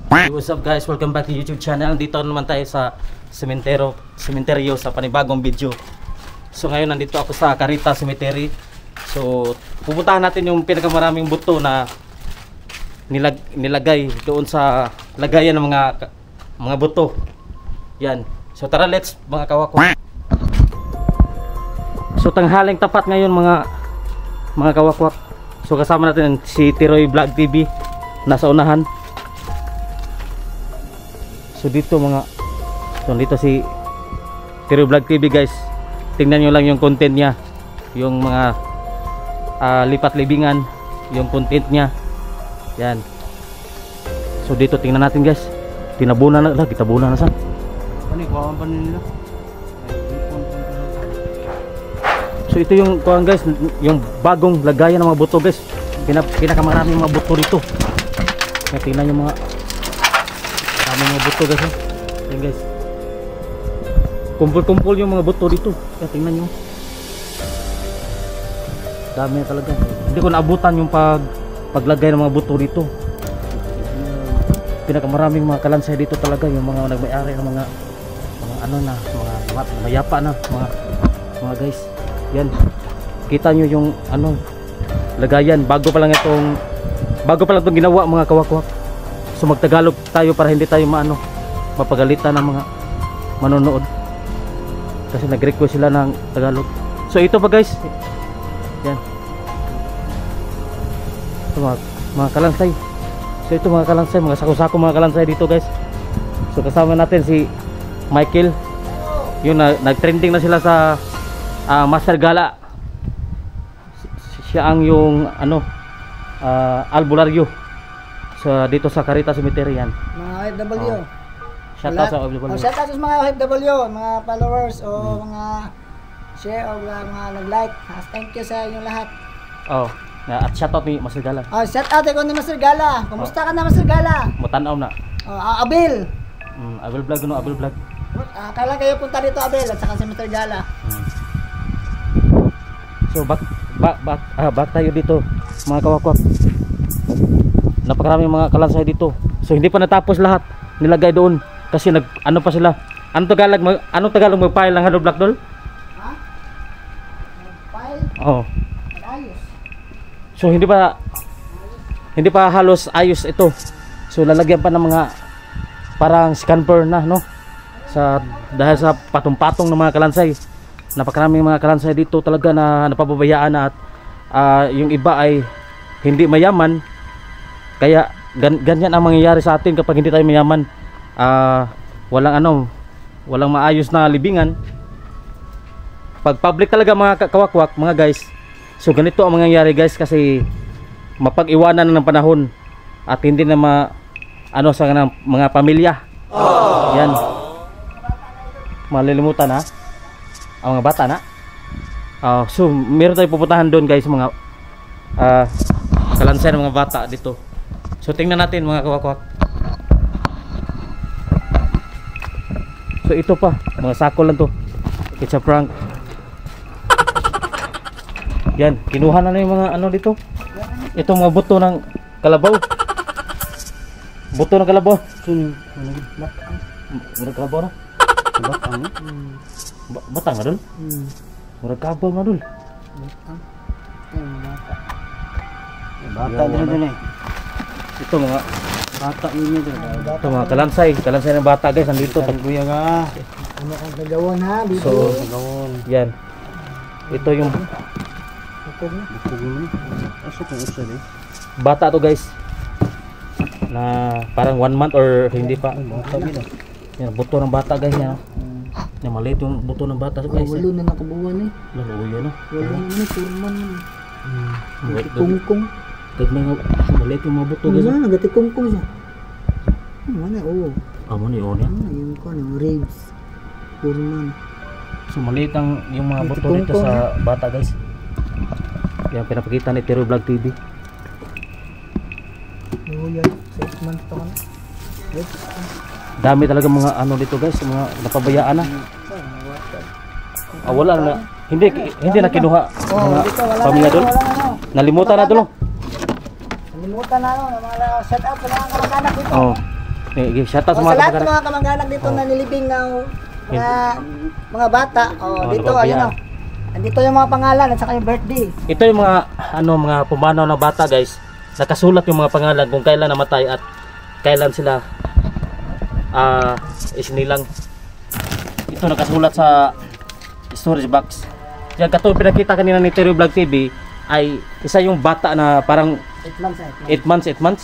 Hey, what's up guys? Welcome back to YouTube channel. Dito naman tayo sa sementeryo sa panibagong video. So ngayon nandito ako sa Carita Cemetery. So pupuntahan natin yung pinakamaraming buto na nilagay doon sa lagayan ng mga buto. Yan. So tara, let's mga kawakwa. So tanghaling tapat ngayon mga kawakwak. So kasama natin si Tiroy Vlog TV nasa unahan. So dito si Tiroy Vlog TV guys. Tingnan nyo lang yung content niya, yung mga lipat-libingan, yung content niya. Yan. So dito tingnan natin guys. Tinabunan na lang, kitabunan na sa. Ano yung pa nila? So ito yung kuwan guys, yung bagong lagayan ng mga buto guys. Pinakamaraming mga buto dito. Kaya tingnan yung mga buto guys. Ayan guys. Kumpul-kumpul yung mga buto dito. Kaya tingnan nyo. Dami talaga. Hindi ko naabutan yung paglagay ng mga buto dito. Pinakamaraming mga kalansay dito talaga, yung mga nagmay-ari ng mga mayapa na mga guys. Yan. Kita nyo yung lagayan. Bago pa lang itong ginawa mga kawakwak. So magtagalog tayo para hindi tayo mapagalitan ng mga manonood. Kasi nag-request sila ng Tagalog. So ito pa guys. Yan. Ito mga kalansay. So ito mga kalansay, mga sako-sako mga kalansay dito guys. So kasama natin si Michael. Yung nag-trending na sila sa Master Gala. Siya ang yung albularyo dito sa Carita Cemetery yan. Mga OFW. Shout out sa OFW. Shout out sa mga OFW, mga followers o mga share o mga nag-like. Thank you sa inyong lahat. Oh, at shout out ni Master Gala. Shout out ko ni Master Gala. Kumusta ka na Master Gala? Mutanaw na. Abel. Abel Vlog Abel Vlog. Kailan kayo punta dito Abel at saka si Master Gala. So back tayo dito mga kawakwak. Napakaraming mga kalansay dito. So hindi pa natapos lahat. Nilagay doon kasi pa sila. Anong Tagalog mag-file ng Hado Black Doll? Ha? File? Oo. Ayos. So hindi pa halos ayos ito. So lalagyan pa ng mga parang scamper na dahil sa patong-patong ng mga kalansay. Napakaraming mga kalansay dito talaga na napababayaan na at yung iba ay hindi mayaman. Kaya ganyan ang mangyayari sa atin kapag hindi tayo mayaman. Walang maayos na libingan. Pag public talaga mga kawakwak, mga guys. So ganito ang mangyayari guys kasi mapag-iwanan na ng panahon at hindi na sa mga pamilya. Yan. Malilimutan ang mga bata na. So meron tayong pupuntahan doon guys, mga kalansay ng mga bata dito. So tingnan natin mga kawakwak. So ito pa, mga sako lang to. It's a prank. Yan, kinuha na yung mga dito. Ito mga buto ng kalabaw. Buto ng kalabaw. Murag kalabaw na. Batang na dul. Murag kabaw na dul. Bata din eh. Ito mga Bata ninyo din. ito mga kalansay ng bata guys, nandito Kuya ka. Ano kang gagawin ha? Bibi. So yan. Ito yung bata to guys. Na parang 1 month or hindi pa. Yan, buto ng bata guys yan. Yan, maliit yung buto ng bata guys. Walo na nakabuwan eh. Laluya na. Walo na turman. Kungkong. Maliit yung mga buto guys. Nagati kungkong siya. Mana oo. Amo ni on yan. Yung ribs. Turman. So maliit yung mga buto dito sa bata guys. Yan pinapakita ni Tiroy Vlog TV. Oo yan. 6 months pa man. Dami talaga mga dito guys, mga napabayaan na. Wala na. Hindi na kinuha mga pamilya doon. Nalimutan na doon. Nalimutan na mga set up sa mga kamag-anak dito. Oh. Shoutout sa Sa mga lahat ng kamag-anak. mga kamag-anak dito na nilibing ng mga bata. Dito, nagbabayaan. ayun o. Andito yung mga pangalan at saka yung birthday. Ito yung mga mga pumanaw na bata, guys. Nakasulat yung mga pangalan kung kailan namatay at kailan sila isinilang. Ito nakasulat sa storage box. Yan katulad pinakita kanina ni Terry Vlog TV ay isa yung bata na parang 8 months. 8 months.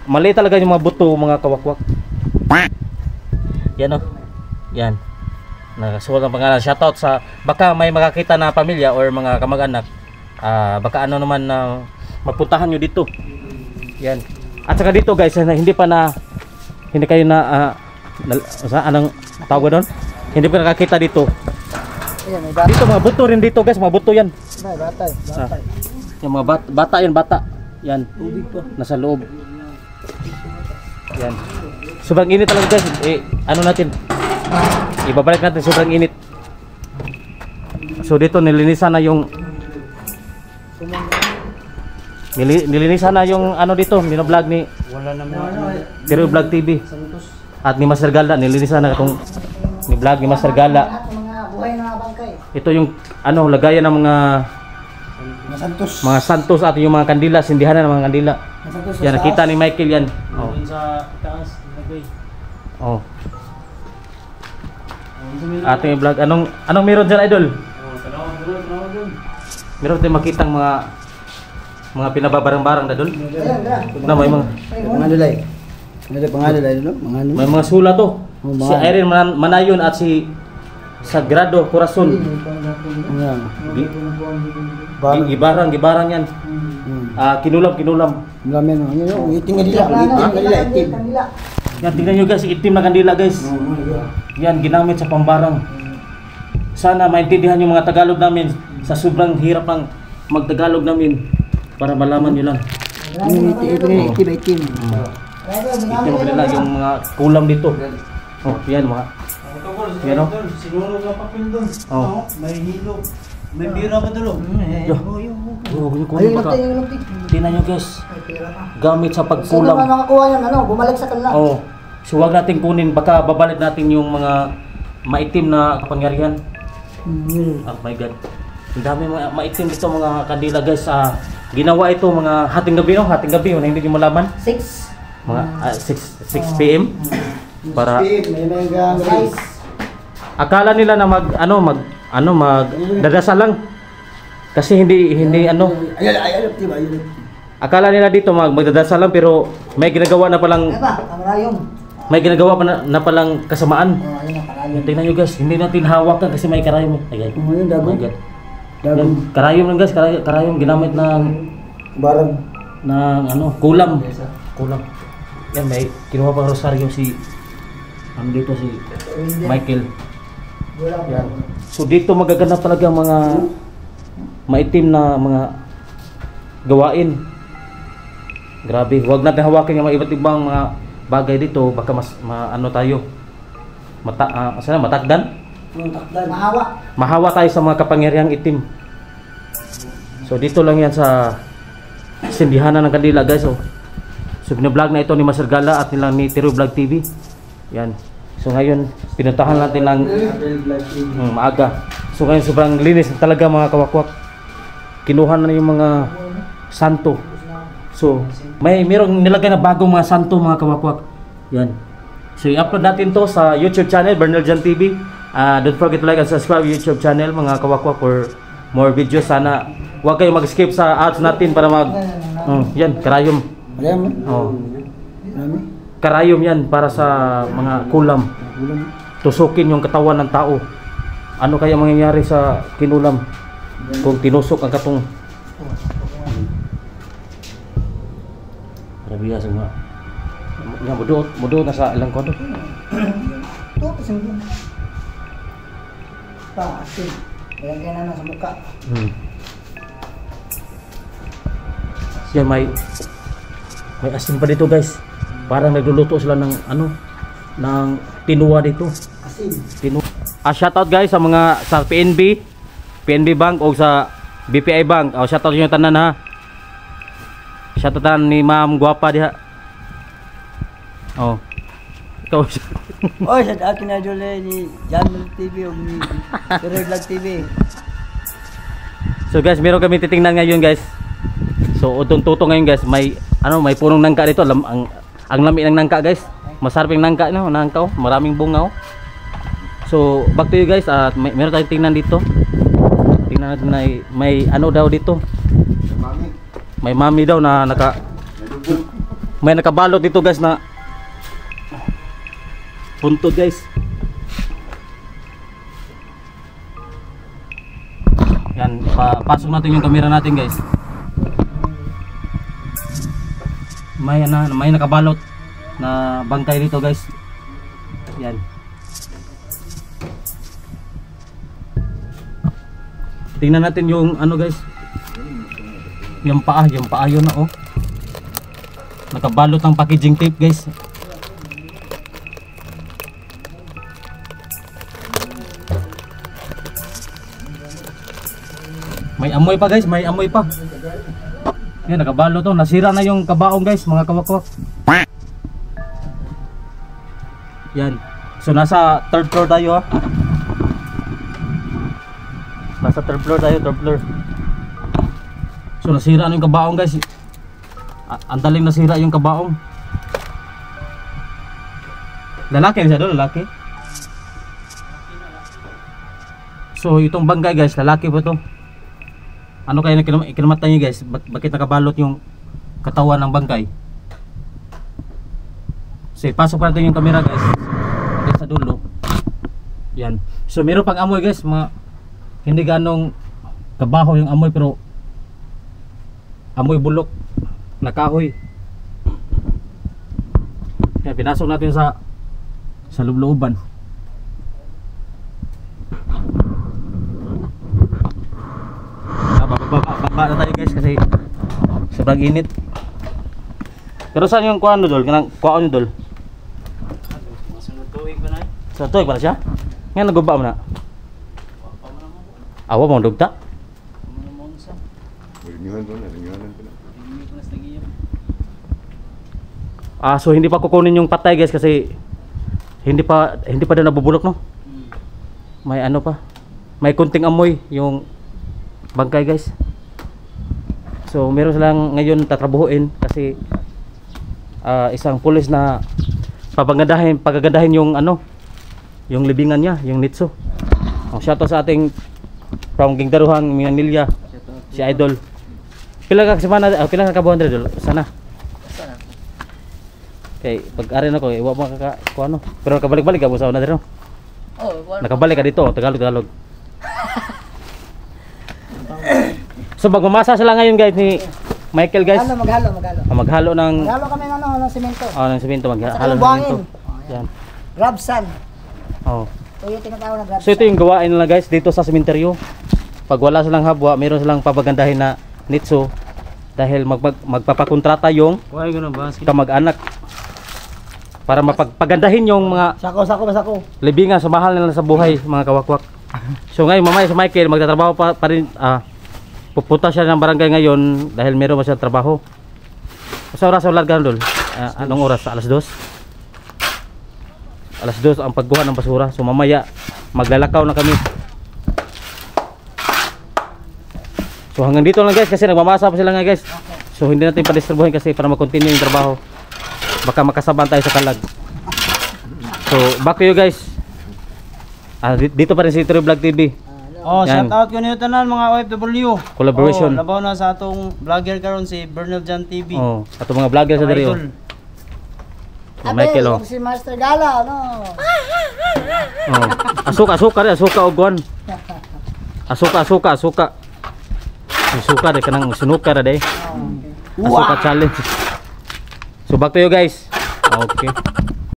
Mali talaga yung mga buto, mga kawakwak. Yan o. Yan. Nakasulat ang pangalan. Shoutout sa baka may makakita na pamilya or mga kamag-anak. Baka ano naman na mapuntahan nyo dito. Yan. At saka dito guys, hindi kayo na anong tawag doon? Hindi pa nakakita dito. Ayan, may bata. Dito mga buto rin dito guys, mga buto yan. May bata. Yung mga bata yan, bata. Yan. Tubig po. Nasa loob. Yan. Sobrang init talaga guys. Ano natin? Ibabalik natin, sobrang init. So dito nilinisan na yung nilinisan na yung ano dito, vlog ni Terry Vlog TV at ni Master Gala. Nilinisan na itong ni vlog ni Master Gala. Lahat ng mga buhay na bangkay. Ito yung lagayan ng mga santos at yung mga kandila, sindihan ng mga kandila. Yan nakita ni Michael yan. Oh. Sa taas, lagay. Oh. Ating vlog. Anong meron dyan, idol? Tanaw doon. Meron tayong makitang mga pinababarang-barang na doon. Ayan, dra. Na may mga Pangalay. Ano pangalay no? Mga ano? may mga sula to. Oh, Si Irene Manayon at si Sagrado Corazon. Ayan. Gibarang yan. Kinulam. Marami no. Ano yung itim nga dila, itim. Yan, tingnan nyo guys, itim na kandila guys. Yan, ginamit sa pambarang. Sana maintindihan yung mga Tagalog namin sa sobrang hirap ng magtagalog namin para malaman nyo lang. Itim. Itim kanila yung mga kulam dito. Oh, yan mga. Yan o. Sinurog ang papel doon. Oh. May hilo. May bira pa doon. Oh, yung kulam baka. Tingnan nyo guys, gamit sa Sino pagkulam. man makakuha yan, bumalik sa kanila. Oh, so wag natin kunin, baka babalik natin yung mga maitim na kapangyarihan. Oh my god. Ang dami mga maitim dito mga kandila guys. Ginawa ito mga hating gabi na hindi nyo malaman. 6. Mga 6 PM para May gang Size. akala nila na magdadasal lang. Kasi hindi Ayun. akala nila dito magdadasal lang pero may ginagawa na palang Ano ba? Kamarayom. na palang kasamaan. Ayun ang karayom. Tingnan nyo guys, hindi natin hawakan kasi may karayom. Ay, Yung oh dago. my god. Dago. Yan, karayom lang guys, karayom ginamit ng Barang. kulam. Yan, may kinuha pang rosaryo si dito si Michael. Yan. So dito magaganap talaga mga maitim na mga gawain. Grabe, huwag natin hawakan yung mga iba't ibang mga bagay dito, baka mas tayo. Matakdan. Mahawa tayo sa mga kapangyarihang itim. So dito lang yan sa sindihanan ng kandila guys. So binablog na ito ni Master Gala at nilang ni Terry Vlog TV. Yan. So ngayon pinuntahan natin ng maaga. So ngayon sobrang linis talaga mga kawakwak. Kinuha na yung mga santo. So mayroong nilagay na bagong mga santo mga kawakwak. Yan. So i-upload natin to sa YouTube channel Bernal Jan TV. Don't forget to like and subscribe YouTube channel mga kawakwak for more videos. Sana huwag kayong mag-skip sa ads natin para yan, karayom. Oh. Karayom yan para sa mga kulam. Tusukin yung katawan ng tao. Ano kaya mangyayari sa kinulam kung tinusok ang katong? Rabiya sa mga. Nga mudo na sa ilang kodo. Ito, pasimple. Asin. Kaya na sa mukha. Yan may asin pa dito guys. Parang nagluluto sila ng ng tinuwa dito. Asin. Shoutout guys sa mga sa PNB Bank o sa BPI Bank. Shoutout nyo tanan ha. Shoutout tanan ni Ma'am Guwapa diha. Ikaw. Oy, sa akin na dole ni Janmel TV o ni Pero Vlog TV. So guys, meron kami titingnan ngayon guys. So utong-tuto ngayon guys, may may punong nangka dito. Ang lami ng nangka guys. Masarap yung nangka no, nangka oh. Maraming bunga oh. So back to you guys, at meron tayong tingnan dito. Tingnan natin na may ano daw dito. May mami daw na may nakabalot dito guys na puntod guys. Yan, pasok natin yung camera natin guys. May nakabalot na bangkay dito guys. Yan. Tingnan natin yung ano guys. Yung paa yun na oh. Nakabalot ng packaging tape guys. May amoy pa guys, may amoy pa. Yan, nakabalo to. Nasira na yung kabaong guys, mga kawakwak. Yan. So nasa third floor tayo ha. Nasa third floor tayo, third floor. So nasira na yung kabaong guys. Ang daling nasira yung kabaong. Lalaki siya doon, lalaki. So itong bangkay guys, lalaki po to. Ano kaya kinamatan niyo guys? Bakit nakabalot yung katawan ng bangkay? So pasok natin yung camera guys. Dito sa dulo. Yan. So meron pang amoy guys, hindi ganong kabaho yung amoy pero amoy bulok na kahoy. Yan, pinasok natin sa loob-looban. Baba na tayo guys kasi sobrang init. Pero saan yung kuhaan dol? Kanang kuhaan dol? Masunod tuig pa na. Sa tuig pala siya? Ngayon nagubba mo na? Awa mo dugta? So hindi pa kukunin yung patay guys kasi hindi pa din nabubulok no? May ano pa? May kunting amoy yung bangkay guys. So meron silang ngayon tatrabuhuin kasi isang pulis na pagagandahin yung yung libingan niya, yung nitso. Shout out sa ating from Gingdaruhan, Minanilya, si Idol. Pila ka kabuhan dito sana. Okay, pag-ari na ko, iwa mo ko ano. Pero kabalik-balik ka mo sa una dito. Oh, nakabalik ka dito, Tagalog. So magmamasa sila ngayon guys ni Michael guys. Maghalo. Maghalo ng Kami ng semento. ng semento, maghalo ng buhangin. semento. Yan. Grab sand. Oh. So yung tinatawag na grab So ito yung gawain nila guys dito sa sementeryo. Pag wala silang habwa, meron silang papagandahin na nitso dahil magpapakontrata yung kamag-anak para mapagpagandahin yung mga Sako. libingan sa mahal nila sa buhay, mga kawakwak. So ngayon mamaya sa Michael magtatrabaho pa rin. Pupunta siya ng barangay ngayon dahil meron siya trabaho. Sa oras wala ganun dol. Anong oras? Alas 2. Alas 2 ang pagkuha ng basura. So mamaya maglalakaw na kami. So hanggang dito lang guys kasi nagmamasa pa sila nga guys. So hindi natin pa-disturbuhin kasi para mag-continue yung trabaho. Baka makasaban tayo sa kalag. So back to you guys. Dito pa rin si Trio Vlog TV. Oh, Yan. shout out ko niyo tanan mga OFW. Collaboration. Labaw na sa atong vlogger karon si Bernal Jan TV. Oh, ato mga vlogger sa diri oh. Michael oh. Si Master Gala, no? Oh. Asuka og guan. Asuka. Suka de kanang sunuka ra de. Asuka challenge. So back to you guys. Okay.